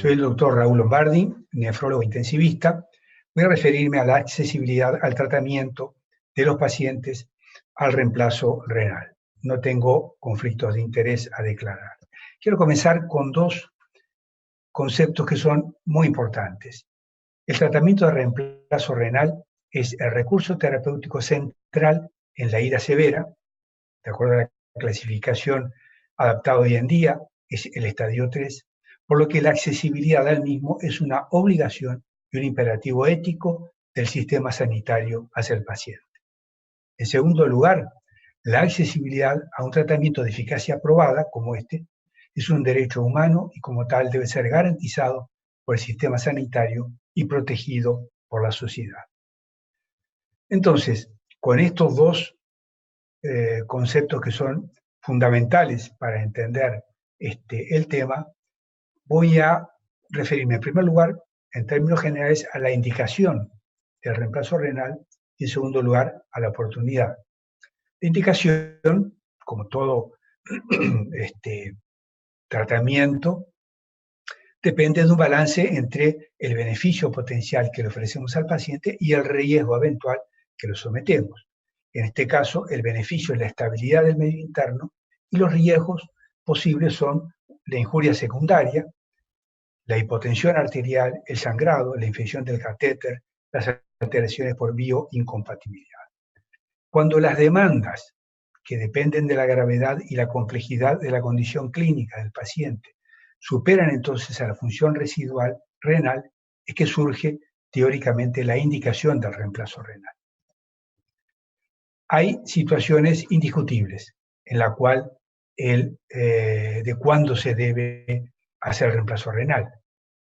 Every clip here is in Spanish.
Soy el doctor Raúl Lombardi, nefrólogo intensivista. Voy a referirme a la accesibilidad al tratamiento de los pacientes al reemplazo renal. No tengo conflictos de interés a declarar. Quiero comenzar con dos conceptos que son muy importantes. El tratamiento de reemplazo renal es el recurso terapéutico central en la ira severa, de acuerdo a la clasificación adaptada hoy en día, es el estadio 3, por lo que la accesibilidad al mismo es una obligación y un imperativo ético del sistema sanitario hacia el paciente. En segundo lugar, la accesibilidad a un tratamiento de eficacia probada como este es un derecho humano y como tal debe ser garantizado por el sistema sanitario y protegido por la sociedad. Entonces, con estos dos conceptos que son fundamentales para entender el tema, voy a referirme en primer lugar, en términos generales, a la indicación del reemplazo renal y en segundo lugar a la oportunidad. La indicación, como todo tratamiento, depende de un balance entre el beneficio potencial que le ofrecemos al paciente y el riesgo eventual que lo sometemos. En este caso, el beneficio es la estabilidad del medio interno y los riesgos posibles son la injuria secundaria, la hipotensión arterial, el sangrado, la infección del catéter, las alteraciones por bioincompatibilidad. Cuando las demandas que dependen de la gravedad y la complejidad de la condición clínica del paciente superan entonces a la función residual renal, es que surge teóricamente la indicación del reemplazo renal. Hay situaciones indiscutibles en la cual de cuándo se debe hacer el reemplazo renal.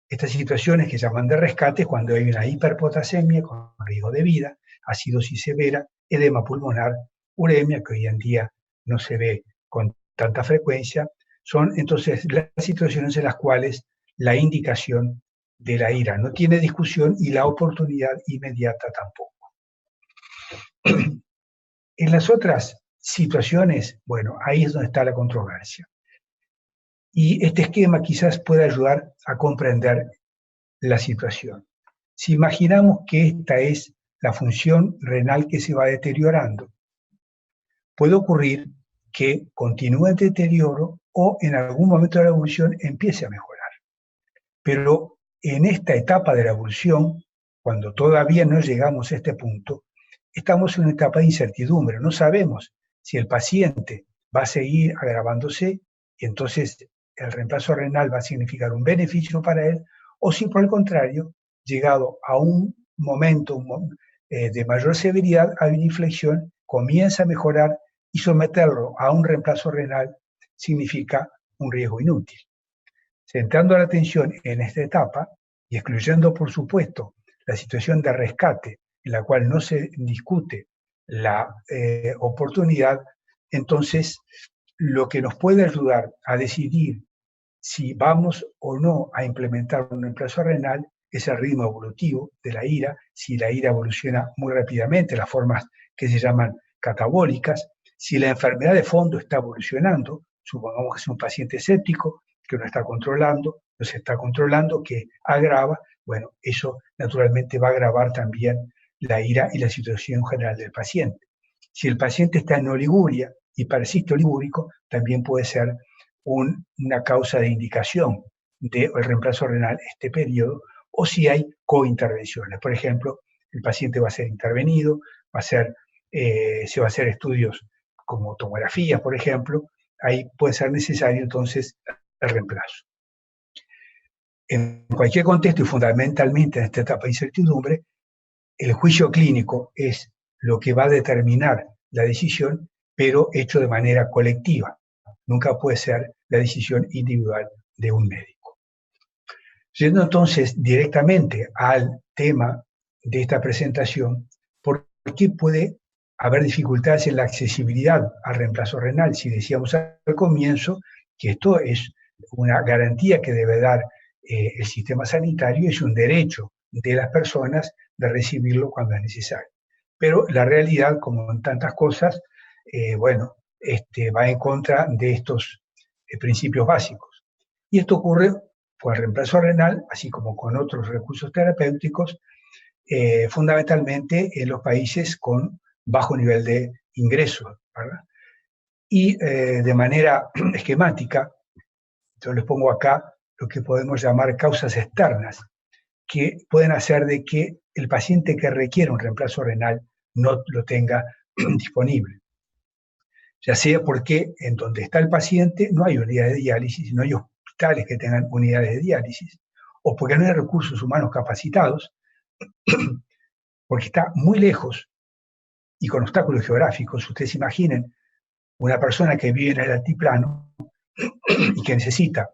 Estas situaciones que llaman de rescate es cuando hay una hiperpotasemia con riesgo de vida, acidosis severa, edema pulmonar, uremia, que hoy en día no se ve con tanta frecuencia. Son entonces las situaciones en las cuales la indicación de la ira no tiene discusión y la oportunidad inmediata tampoco. En las otras situaciones, bueno, ahí es donde está la controversia. Y este esquema quizás pueda ayudar a comprender la situación. Si imaginamos que esta es la función renal que se va deteriorando, puede ocurrir que continúe el deterioro o en algún momento de la evolución empiece a mejorar. Pero en esta etapa de la evolución, cuando todavía no llegamos a este punto, estamos en una etapa de incertidumbre. No sabemos si el paciente va a seguir agravándose y entonces el reemplazo renal va a significar un beneficio para él, o si por el contrario, llegado a un momento de mayor severidad, hay una inflexión, comienza a mejorar y someterlo a un reemplazo renal significa un riesgo inútil. Centrando la atención en esta etapa y excluyendo, por supuesto, la situación de rescate en la cual no se discute la oportunidad, entonces lo que nos puede ayudar a decidir si vamos o no a implementar un reemplazo renal es el ritmo evolutivo de la ira, si la ira evoluciona muy rápidamente, las formas que se llaman catabólicas, si la enfermedad de fondo está evolucionando, supongamos que es un paciente séptico, que no está controlando, no se está controlando, que agrava, bueno, eso naturalmente va a agravar también la ira y la situación general del paciente. Si el paciente está en oliguria y persiste oligúrico, también puede ser una causa de indicación del reemplazo renal este periodo, o si hay cointervenciones. Por ejemplo, el paciente va a ser intervenido, se va a hacer estudios como tomografías, por ejemplo, ahí puede ser necesario entonces el reemplazo. En cualquier contexto y fundamentalmente en esta etapa de incertidumbre, el juicio clínico es lo que va a determinar la decisión, pero hecho de manera colectiva. Nunca puede ser la decisión individual de un médico. Yendo entonces directamente al tema de esta presentación, ¿por qué puede haber dificultades en la accesibilidad al reemplazo renal? Si decíamos al comienzo que esto es una garantía que debe dar el sistema sanitario y es un derecho de las personas de recibirlo cuando es necesario. Pero la realidad, como en tantas cosas, va en contra de estos principios básicos. Y esto ocurre Pues el reemplazo renal, así como con otros recursos terapéuticos, fundamentalmente en los países con bajo nivel de ingresos, ¿verdad? Y de manera esquemática, yo les pongo acá lo que podemos llamar causas externas, que pueden hacer de que el paciente que requiere un reemplazo renal no lo tenga disponible. Ya sea porque en donde está el paciente no hay unidades de diálisis, no hay hospitales que tengan unidades de diálisis, o porque no hay recursos humanos capacitados, porque está muy lejos y con obstáculos geográficos. Ustedes imaginen una persona que vive en el altiplano y que necesita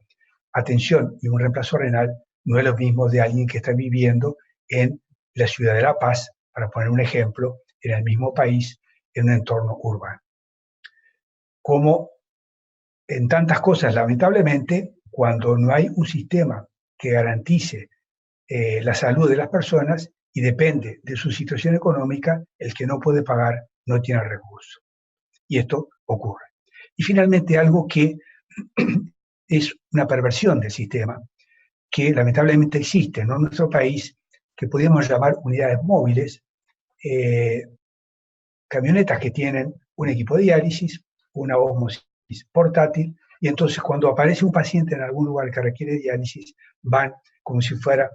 atención y un reemplazo renal, no es lo mismo de alguien que está viviendo en la ciudad de La Paz, para poner un ejemplo, en el mismo país, en un entorno urbano. Como en tantas cosas, lamentablemente, cuando no hay un sistema que garantice la salud de las personas y depende de su situación económica, el que no puede pagar no tiene recursos. Y esto ocurre. Y finalmente algo que es una perversión del sistema, que lamentablemente existe, ¿no?, en nuestro país, que podríamos llamar unidades móviles, camionetas que tienen un equipo de diálisis, una ósmosis portátil, y entonces cuando aparece un paciente en algún lugar que requiere diálisis, van como si fuera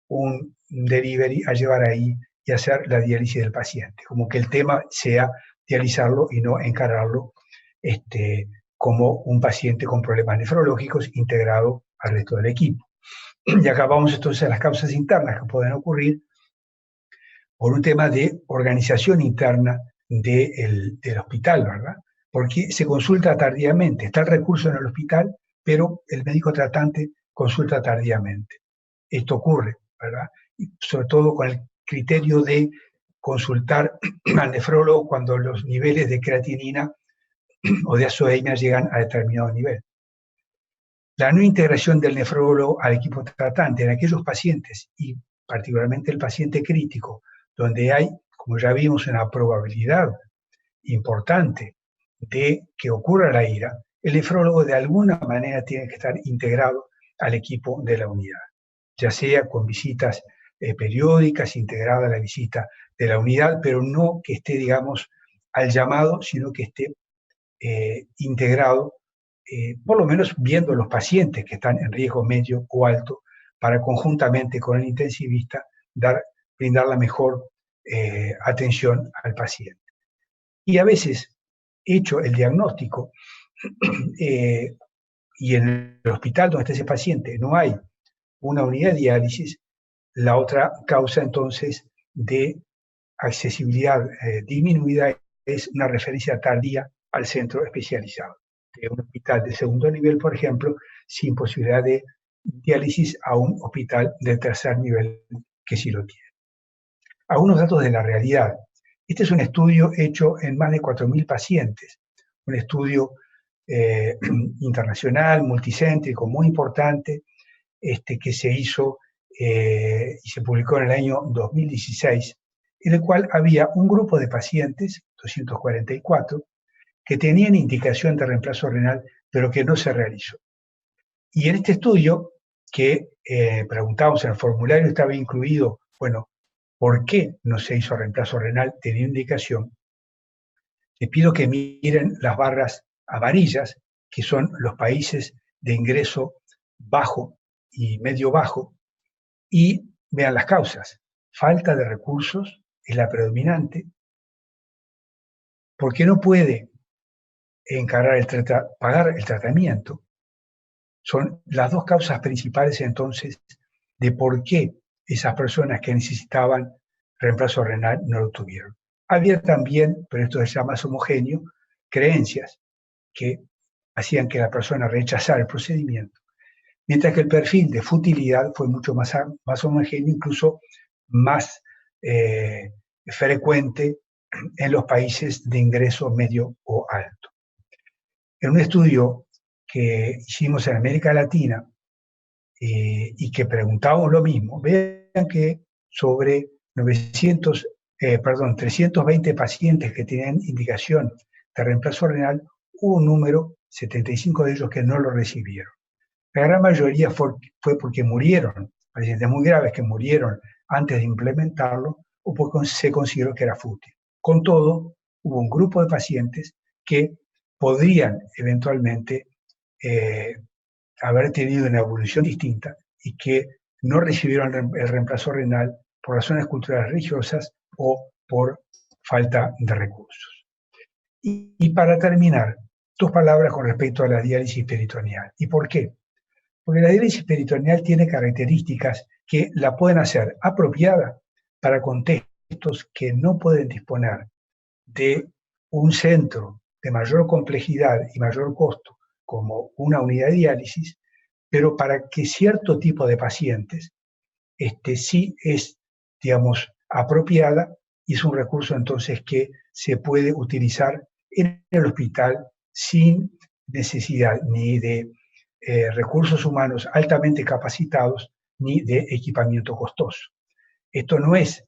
un delivery a llevar ahí y hacer la diálisis del paciente, como que el tema sea dializarlo y no encararlo como un paciente con problemas nefrológicos integrado al resto del equipo. Y acá vamos entonces a las causas internas que pueden ocurrir por un tema de organización interna del hospital, ¿verdad? Porque se consulta tardíamente, está el recurso en el hospital, pero el médico tratante consulta tardíamente. Esto ocurre, ¿verdad? Y sobre todo con el criterio de consultar al nefrólogo cuando los niveles de creatinina o de azoemia llegan a determinado nivel. La no integración del nefrólogo al equipo tratante en aquellos pacientes, y particularmente el paciente crítico, donde hay, como ya vimos, una probabilidad importante de que ocurra la ira, el nefrólogo de alguna manera tiene que estar integrado al equipo de la unidad, ya sea con visitas periódicas, integrada a la visita de la unidad, pero no que esté, digamos, al llamado, sino que esté integrado, por lo menos viendo los pacientes que están en riesgo medio o alto, para conjuntamente con el intensivista brindar la mejor atención al paciente. Y a veces, hecho el diagnóstico, y en el hospital donde está ese paciente no hay una unidad de diálisis, la otra causa entonces de accesibilidad disminuida es una referencia tardía al centro especializado, de un hospital de segundo nivel, por ejemplo, sin posibilidad de diálisis, a un hospital de tercer nivel que sí lo tiene. Algunos datos de la realidad. Este es un estudio hecho en más de 4.000 pacientes, un estudio internacional, multicéntrico, muy importante, que se hizo y se publicó en el año 2016, en el cual había un grupo de pacientes, 244, que tenían indicación de reemplazo renal, pero que no se realizó. Y en este estudio, que preguntamos en el formulario, estaba incluido, bueno, ¿por qué no se hizo reemplazo renal? Tenía indicación. Les pido que miren las barras amarillas, que son los países de ingreso bajo y medio bajo, y vean las causas. Falta de recursos es la predominante, porque no puede pagar el tratamiento. Son las dos causas principales entonces de por qué esas personas que necesitaban reemplazo renal no lo tuvieron. Había también, pero esto es ya más homogéneo, creencias que hacían que la persona rechazara el procedimiento, mientras que el perfil de futilidad fue mucho más homogéneo, incluso más frecuente en los países de ingreso medio o alto. En un estudio que hicimos en América Latina y que preguntábamos lo mismo, vean que sobre 320 pacientes que tenían indicación de reemplazo renal, hubo un número, 75 de ellos, que no lo recibieron. La gran mayoría fue porque murieron, pacientes muy graves que murieron antes de implementarlo o porque se consideró que era fútil. Con todo, hubo un grupo de pacientes que podrían eventualmente haber tenido una evolución distinta y que no recibieron el reemplazo renal por razones culturales religiosas o por falta de recursos. Y para terminar, 2 palabras con respecto a la diálisis peritoneal. ¿Y por qué? Porque la diálisis peritoneal tiene características que la pueden hacer apropiada para contextos que no pueden disponer de un centro de mayor complejidad y mayor costo como una unidad de diálisis, pero para que cierto tipo de pacientes sí es, digamos, apropiada y es un recurso entonces que se puede utilizar en el hospital sin necesidad ni de recursos humanos altamente capacitados ni de equipamiento costoso. Esto no es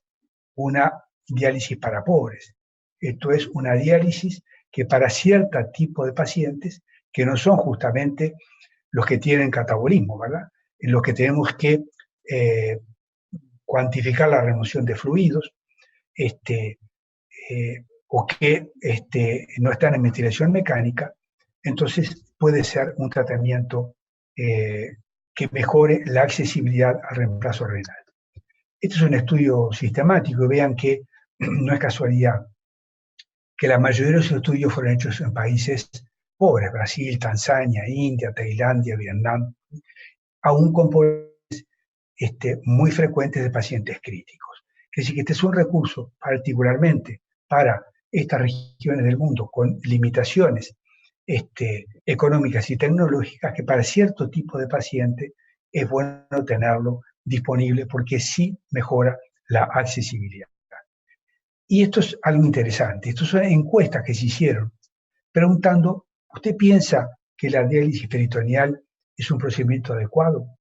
una diálisis para pobres, esto es una diálisis que para cierto tipo de pacientes que no son justamente los que tienen catabolismo, ¿verdad? En los que tenemos que cuantificar la remoción de fluidos, o que no están en ventilación mecánica, entonces puede ser un tratamiento que mejore la accesibilidad al reemplazo renal. Este es un estudio sistemático y vean que no es casualidad que la mayoría de los estudios fueron hechos en países pobres, Brasil, Tanzania, India, Tailandia, Vietnam, aún con poblaciones muy frecuentes de pacientes críticos. Es decir, que este es un recurso particularmente para estas regiones del mundo con limitaciones económicas y tecnológicas que para cierto tipo de paciente es bueno tenerlo disponible porque sí mejora la accesibilidad. Y esto es algo interesante. Estas son encuestas que se hicieron preguntando, ¿usted piensa que la diálisis peritoneal es un procedimiento adecuado?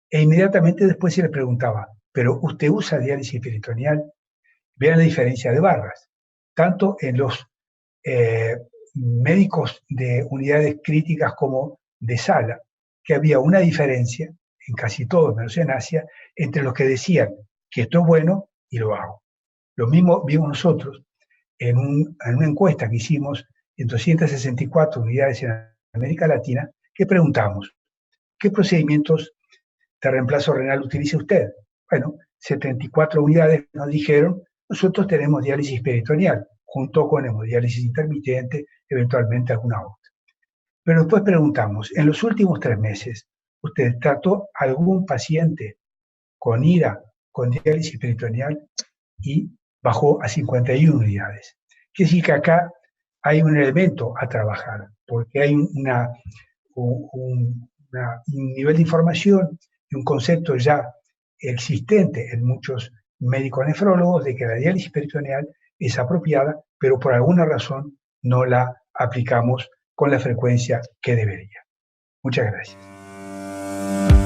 E inmediatamente después se le preguntaba, ¿pero usted usa diálisis peritoneal? Vean la diferencia de barras, tanto en los médicos de unidades críticas como de sala, que había una diferencia, en casi todos, menos en Asia, entre los que decían que esto es bueno y lo hago. Lo mismo vimos nosotros en una encuesta que hicimos en 264 unidades en América Latina, que preguntamos, ¿qué procedimientos de reemplazo renal utiliza usted? Bueno, 74 unidades nos dijeron, nosotros tenemos diálisis peritoneal, junto con hemodiálisis intermitente, eventualmente alguna otra. Pero después preguntamos, en los últimos 3 meses, ¿usted trató algún paciente con IRA, con diálisis peritoneal? Y bajó a 51 unidades. Quiere decir que acá hay un elemento a trabajar, porque hay un nivel de información y un concepto ya existente en muchos médicos nefrólogos de que la diálisis peritoneal es apropiada, pero por alguna razón no la aplicamos con la frecuencia que debería. Muchas gracias.